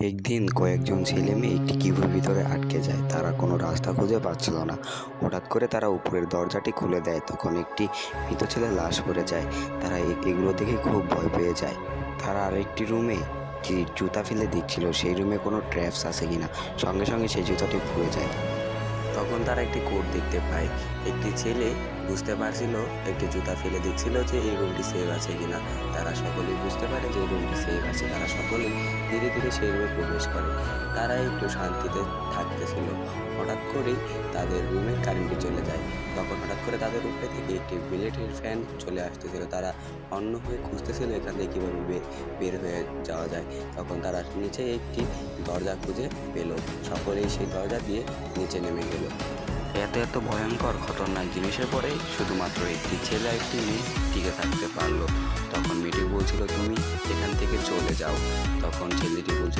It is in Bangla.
একদিন কয়েকজন ছেলে মেয়ে একটি কিউবের ভিতরে আটকে যায়। তারা কোনো রাস্তা খুঁজে পাচ্ছিল না। হঠাৎ করে তারা উপরের দরজাটি খুলে দেয়। তখন একটি মৃত ছেলের লাশ পড়ে যায়। তারা এগুলো দেখে খুব ভয় পেয়ে যায়। তারা আরেকটি রুমে যে জুতা ফেলে দিচ্ছিল, সেই রুমে কোনো ট্র্যাপস আছে কিনা। সঙ্গে সঙ্গে সেই জুতাটি পুড়ে যায়। তখন তারা একটি কোড দেখতে পায়। একটি ছেলে বুঝতে পারছিল, একটি জুতা ফেলে দিচ্ছিল যে এই রুমটি সেভ আছে কিনা। তারা সকলেই বুঝতে পারে যে এই রুমটি সেভ আছে। তারা সকলেই ধীরে ধীরে সেই রুমে প্রবেশ করে। তারা একটু শান্তিতে থাকতেছিল। হঠাৎ করেই তাদের রুমের কারেন্টটি চলে যায়। তখন হঠাৎ করে তাদের উপরে থেকে একটি মিলিটারি ফ্যান চলে আসতেছিল। তারা অন্য হয়ে খুঁজতেছিল এখান থেকে কীভাবে বের হয়ে যাওয়া যায়। তখন তারা নিচে একটি দরজা খুঁজে পেল। সকলেই সেই দরজা দিয়ে নিচে নেমে গেল। এত ভয়ঙ্কর খতরনাক জিনিসের পরে শুধুমাত্র একটি ছেলে একটি মেয়ে টিকে থাকতে পারলো। তখন মেয়েটি বলছিল, তুমি এখান থেকে চলে যাও। তখন ছেলেটি বলছিল,